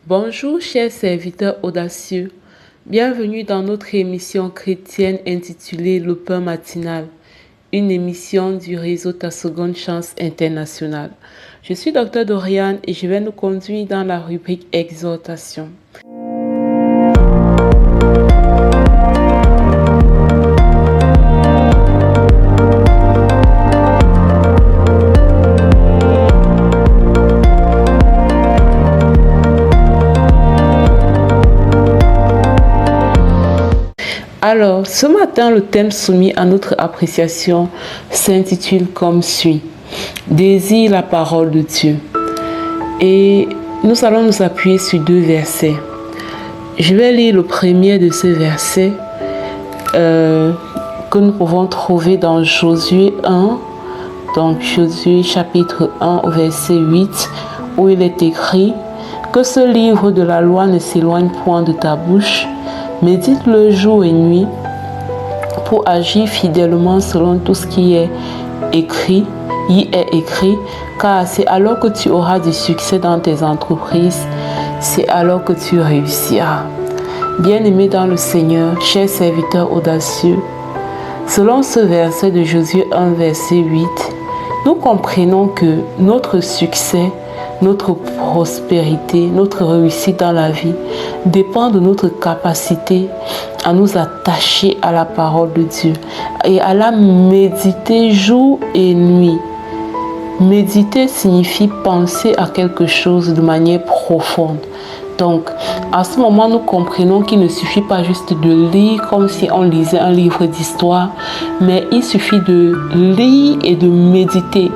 Bonjour chers serviteurs audacieux, bienvenue dans notre émission chrétienne intitulée Le Pain matinal, une émission du réseau Ta Seconde Chance International. Je suis Dr Doriane et je vais nous conduire dans la rubrique Exhortation. Alors, ce matin, le thème soumis à notre appréciation s'intitule comme suit. Désire la parole de Dieu. Et nous allons nous appuyer sur deux versets. Je vais lire le premier de ces versets que nous pouvons trouver dans Josué 1, donc Josué chapitre 1 au verset 8, où il est écrit « Que ce livre de la loi ne s'éloigne point de ta bouche, médite-le jour et nuit pour agir fidèlement selon tout ce qui est écrit, car c'est alors que tu auras du succès dans tes entreprises, c'est alors que tu réussiras. » Bien-aimés dans le Seigneur, chers serviteurs audacieux, selon ce verset de Josué 1, verset 8, nous comprenons que notre succès, notre prospérité, notre réussite dans la vie dépend de notre capacité à nous attacher à la parole de Dieu et à la méditer jour et nuit. Méditer signifie penser à quelque chose de manière profonde. Donc, à ce moment, nous comprenons qu'il ne suffit pas juste de lire comme si on lisait un livre d'histoire, mais il suffit de lire et de méditer,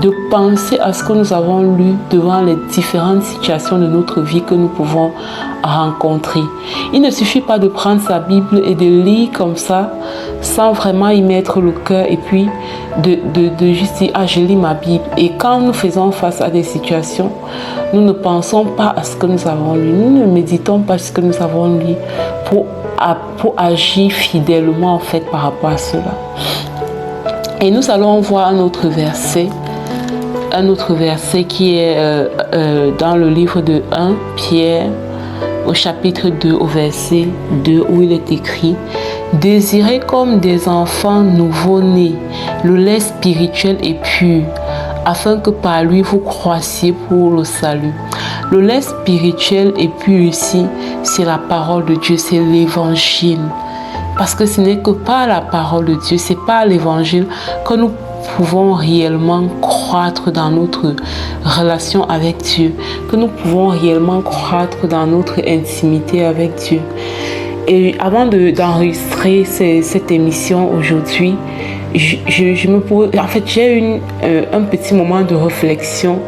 de penser à ce que nous avons lu devant les différentes situations de notre vie que nous pouvons rencontrer. Il ne suffit pas de prendre sa Bible et de lire comme ça, sans vraiment y mettre le cœur et puis de juste dire « Ah, je lis ma Bible ». Et quand nous faisons face à des situations, nous ne pensons pas à ce que nous avons lu. Nous ne méditons pas ce que nous avons lu pour agir fidèlement en fait par rapport à cela. Et nous allons voir un autre verset qui est dans le livre de 1 Pierre au chapitre 2 au verset 2 où il est écrit « Désirez comme des enfants nouveau-nés le lait spirituel et pur, afin que par lui vous croissiez pour le salut. » Le lait spirituel et pur ici, c'est la parole de Dieu, c'est l'évangile. Parce que ce n'est que par la parole de Dieu, c'est par l'évangile que nous pouvons réellement croître dans notre relation avec Dieu, que nous pouvons réellement croître dans notre intimité avec Dieu. Et avant d'enregistrer cette émission aujourd'hui, j'ai eu un petit moment de réflexion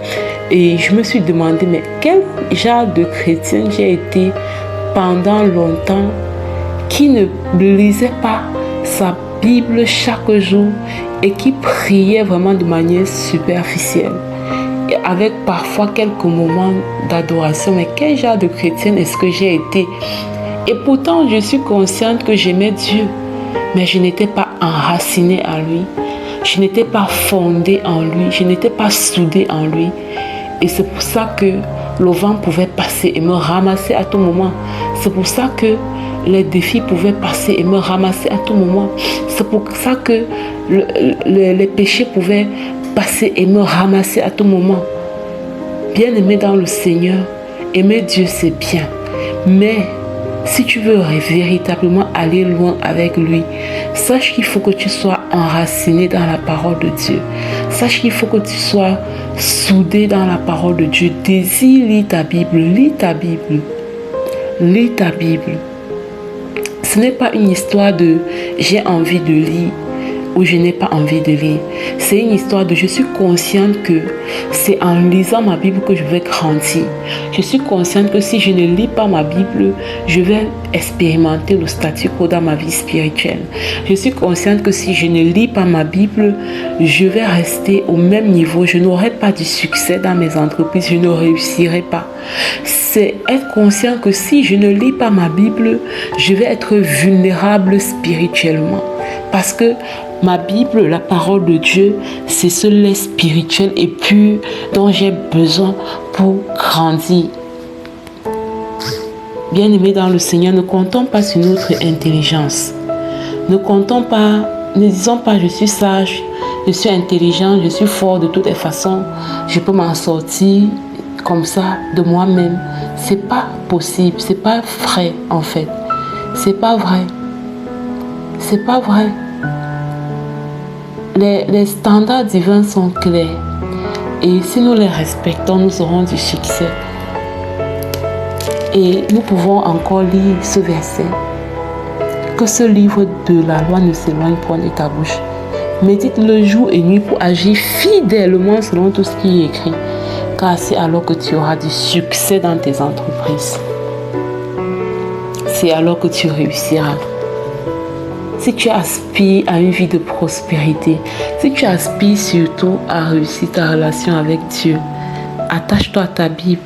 et je me suis demandé, mais quel genre de chrétien j'ai été pendant longtemps qui ne lisait pas sa Bible chaque jour et qui priait vraiment de manière superficielle, et avec parfois quelques moments d'adoration. Mais quel genre de chrétienne est-ce que j'ai été? Et pourtant, je suis consciente que j'aimais Dieu, mais je n'étais pas enracinée en lui. Je n'étais pas fondée en lui. Je n'étais pas soudée en lui. Et c'est pour ça que le vent pouvait passer et me ramasser à tout moment. C'est pour ça que les défis pouvaient passer et me ramasser à tout moment. C'est pour ça que les péchés pouvaient passer et me ramasser à tout moment. Bien-aimé dans le Seigneur, aimer Dieu c'est bien. Mais si tu veux véritablement aller loin avec lui, sache qu'il faut que tu sois enraciné dans la parole de Dieu. Sache qu'il faut que tu sois soudé dans la parole de Dieu. Désire, lis ta Bible, lis ta Bible. Lis ta Bible. Ce n'est pas une histoire de j'ai envie de lire ou je n'ai pas envie de lire. C'est une histoire de je suis consciente que c'est en lisant ma Bible que je vais grandir. Je suis consciente que si je ne lis pas ma Bible, je vais expérimenter le statu quo dans ma vie spirituelle. Je suis consciente que si je ne lis pas ma Bible, je vais rester au même niveau. Je n'aurai pas du succès dans mes entreprises, je ne réussirai pas. C'est être conscient que si je ne lis pas ma Bible, je vais être vulnérable spirituellement. Parce que ma Bible, la parole de Dieu, c'est ce lait spirituel et pur dont j'ai besoin pour grandir. Bien-aimés dans le Seigneur, ne comptons pas sur notre intelligence. Ne disons pas je suis sage, je suis intelligent, je suis fort de toutes les façons, je peux m'en sortir comme ça de moi-même. C'est pas possible, c'est pas vrai en fait. C'est pas vrai. C'est pas vrai. Les standards divins sont clairs. Et si nous les respectons, nous aurons du succès. Et nous pouvons encore lire ce verset. Que ce livre de la loi ne s'éloigne point de ta bouche. Médite le jour et nuit pour agir fidèlement selon tout ce qui est écrit. Car c'est alors que tu auras du succès dans tes entreprises. C'est alors que tu réussiras. Si tu aspires à une vie de prospérité, si tu aspires surtout à réussir ta relation avec Dieu, attache-toi à ta Bible.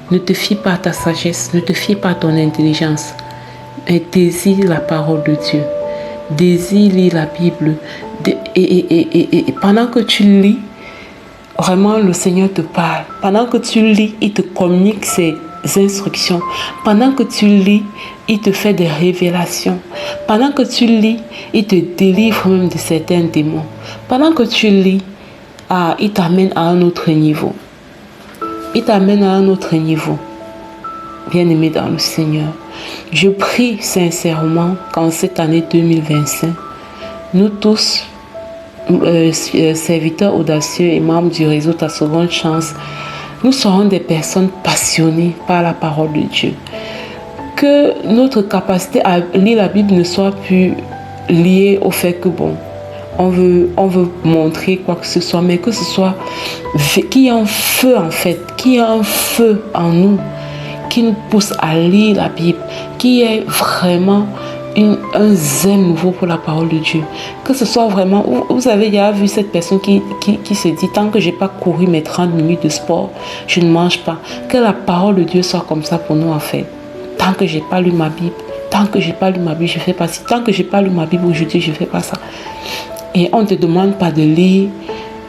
Ne te fie pas à ta sagesse, ne te fie pas à ton intelligence. Et désire la parole de Dieu. Désire lire la Bible. Et pendant que tu lis, vraiment le Seigneur te parle. Pendant que tu lis, il te communique ses instructions. Pendant que tu lis, il te fait des révélations. Pendant que tu lis, il te délivre même de certains démons. Pendant que tu lis, il t'amène à un autre niveau. Il t'amène à un autre niveau. Bien-aimé dans le Seigneur, je prie sincèrement qu'en cette année 2025, nous tous, serviteurs audacieux et membres du réseau Ta Seconde Chance, nous serons des personnes passionnées par la parole de Dieu. Que notre capacité à lire la Bible ne soit plus liée au fait que on veut montrer quoi que ce soit, mais que ce soit qu'il y ait un feu en fait, qu'il y ait un feu en nous qui nous pousse à lire la Bible, qu'il y ait vraiment un zèle nouveau pour la parole de Dieu. Que ce soit vraiment, vous avez déjà vu cette personne qui se dit, tant que je n'ai pas couru mes 30 minutes de sport, je ne mange pas. Que la parole de Dieu soit comme ça pour nous en fait. Tant que je n'ai pas lu ma Bible, tant que je n'ai pas lu ma Bible, je ne fais pas ci. Tant que je n'ai pas lu ma Bible aujourd'hui, je ne fais pas ça. Et on ne te demande pas de lire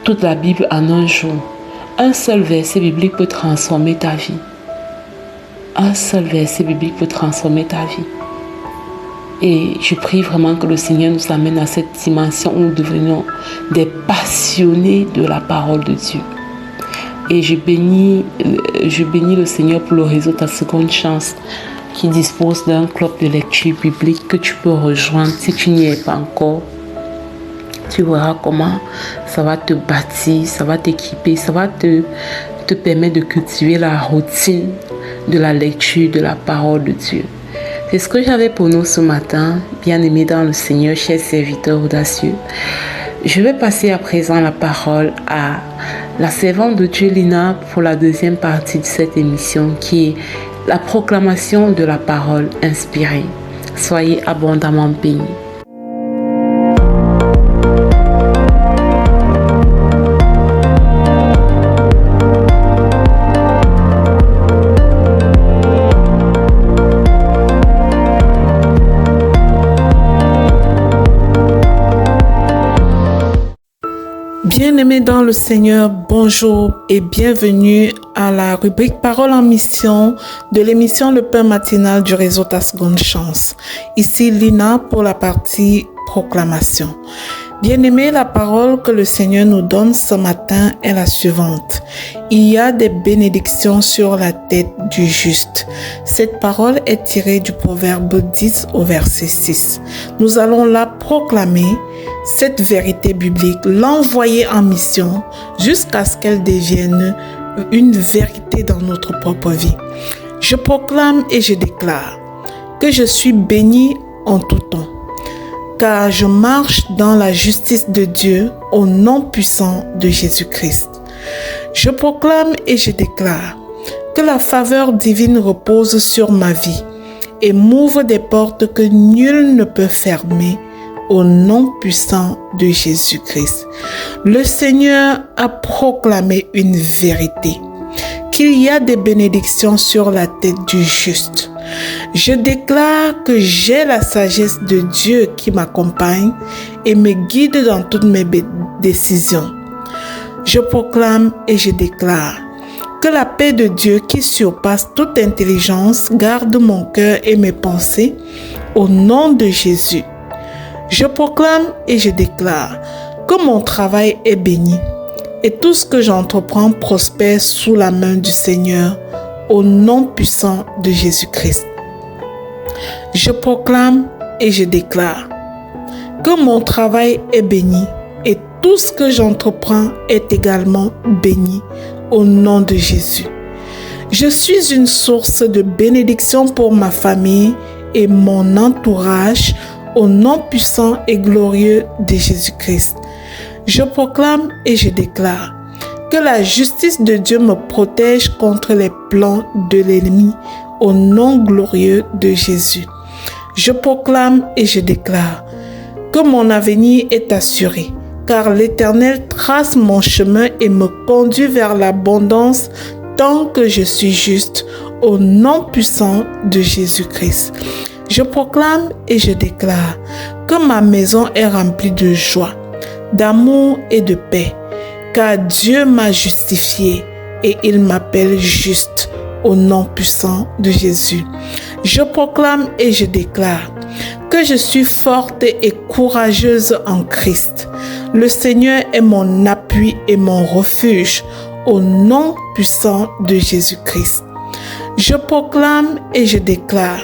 toute la Bible en un jour. Un seul verset biblique peut transformer ta vie. Un seul verset biblique peut transformer ta vie. Et je prie vraiment que le Seigneur nous amène à cette dimension où nous devenons des passionnés de la parole de Dieu. Et je bénis le Seigneur pour le réseau Ta Seconde Chance qui dispose d'un club de lecture biblique que tu peux rejoindre si tu n'y es pas encore. Tu verras comment ça va te bâtir, ça va t'équiper, ça va te permettre de cultiver la routine de la lecture de la parole de Dieu. C'est ce que j'avais pour nous ce matin, bien-aimés dans le Seigneur, chers serviteurs audacieux. Je vais passer à présent la parole à la servante de Dieu, Lina, pour la deuxième partie de cette émission qui est la proclamation de la parole inspirée. Soyez abondamment bénis. Bien-aimés dans le Seigneur, bonjour et bienvenue à la rubrique Parole en mission de l'émission Le Pain matinal du réseau Ta Seconde Chance. Ici Lina pour la partie proclamation. Bien-aimés, la parole que le Seigneur nous donne ce matin est la suivante. Il y a des bénédictions sur la tête du juste. Cette parole est tirée du Proverbe 10 au verset 6. Nous allons la proclamer, cette vérité biblique, l'envoyer en mission jusqu'à ce qu'elle devienne une vérité dans notre propre vie. Je proclame et je déclare que je suis béni en tout temps, car je marche dans la justice de Dieu au nom puissant de Jésus-Christ. Je proclame et je déclare que la faveur divine repose sur ma vie et m'ouvre des portes que nul ne peut fermer au nom puissant de Jésus-Christ. Le Seigneur a proclamé une vérité, qu'il y a des bénédictions sur la tête du juste. Je déclare que j'ai la sagesse de Dieu qui m'accompagne et me guide dans toutes mes décisions. Je proclame et je déclare Que la paix de Dieu qui surpasse toute intelligence garde mon cœur et mes pensées au nom de Jésus. Je proclame et je déclare que mon travail est béni et tout ce que j'entreprends prospère sous la main du Seigneur au nom puissant de Jésus-Christ. Je proclame et je déclare que mon travail est béni et tout ce que j'entreprends est également béni au nom de Jésus. Je suis une source de bénédiction pour ma famille et mon entourage au nom puissant et glorieux de Jésus-Christ. Je proclame et je déclare que la justice de Dieu me protège contre les plans de l'ennemi au nom glorieux de Jésus. Je proclame et je déclare que mon avenir est assuré, car l'Éternel trace mon chemin et me conduit vers l'abondance tant que je suis juste, au nom puissant de Jésus-Christ. Je proclame et je déclare que ma maison est remplie de joie, d'amour et de paix, car Dieu m'a justifié et il m'appelle juste, au nom puissant de Jésus. Je proclame et je déclare que je suis forte et courageuse en Christ. Le Seigneur est mon appui et mon refuge, au nom puissant de Jésus-Christ. Je proclame et je déclare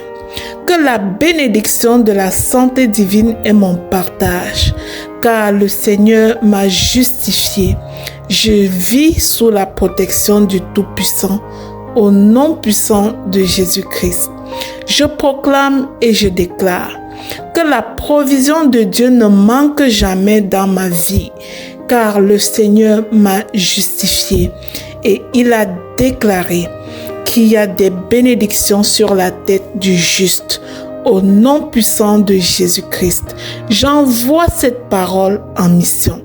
que la bénédiction de la santé divine est mon partage, car le Seigneur m'a justifié. Je vis sous la protection du Tout-Puissant, au nom puissant de Jésus-Christ. Je proclame et je déclare que la provision de Dieu ne manque jamais dans ma vie, car le Seigneur m'a justifié et il a déclaré qu'il y a des bénédictions sur la tête du juste. Au nom puissant de Jésus-Christ, j'envoie cette parole en mission.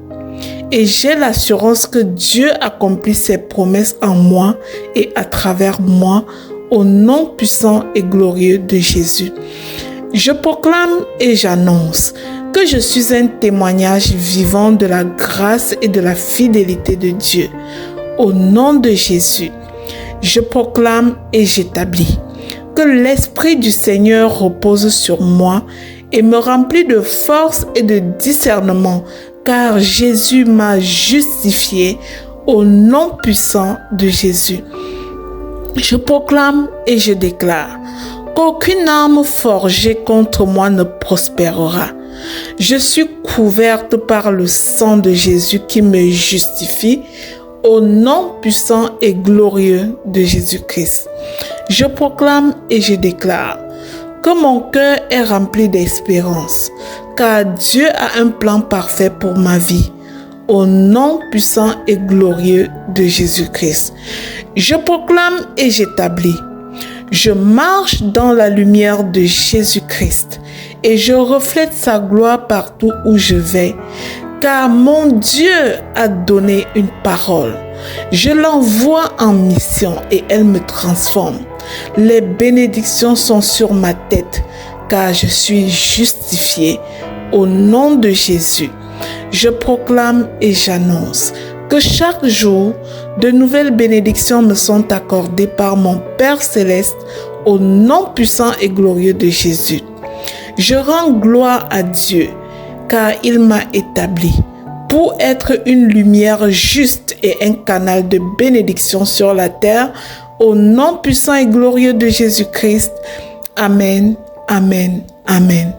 Et j'ai l'assurance que Dieu accomplit ses promesses en moi et à travers moi, au nom puissant et glorieux de Jésus. Je proclame et j'annonce que je suis un témoignage vivant de la grâce et de la fidélité de Dieu. Au nom de Jésus, je proclame et j'établis que l'Esprit du Seigneur repose sur moi et me remplit de force et de discernement, car Jésus m'a justifié au nom puissant de Jésus. Je proclame et je déclare qu'aucune arme forgée contre moi ne prospérera. Je suis couverte par le sang de Jésus qui me justifie au nom puissant et glorieux de Jésus-Christ. Je proclame et je déclare que mon cœur est rempli d'espérance, car Dieu a un plan parfait pour ma vie, au nom puissant et glorieux de Jésus-Christ. Je proclame et j'établis. Je marche dans la lumière de Jésus-Christ et je reflète sa gloire partout où je vais, car mon Dieu a donné une parole. Je l'envoie en mission et elle me transforme. Les bénédictions sont sur ma tête, car je suis justifié au nom de Jésus. Je proclame et j'annonce que chaque jour, de nouvelles bénédictions me sont accordées par mon Père Céleste au nom puissant et glorieux de Jésus. Je rends gloire à Dieu, car il m'a établi pour être une lumière juste et un canal de bénédiction sur la terre, au nom puissant et glorieux de Jésus-Christ. Amen, amen, amen.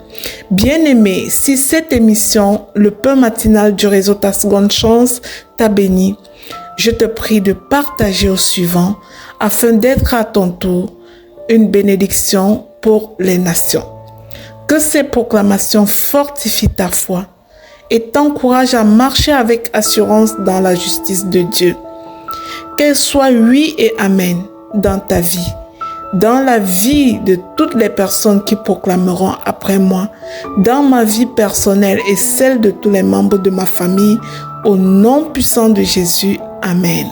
Bien-aimé, si cette émission, le pain matinal du réseau Ta Seconde Chance, t'a béni, je te prie de partager au suivant afin d'être à ton tour une bénédiction pour les nations. Que ces proclamations fortifient ta foi et t'encouragent à marcher avec assurance dans la justice de Dieu. Qu'elles soient oui et amen dans ta vie, dans la vie de toutes les personnes qui proclameront après moi, dans ma vie personnelle et celle de tous les membres de ma famille, au nom puissant de Jésus. Amen.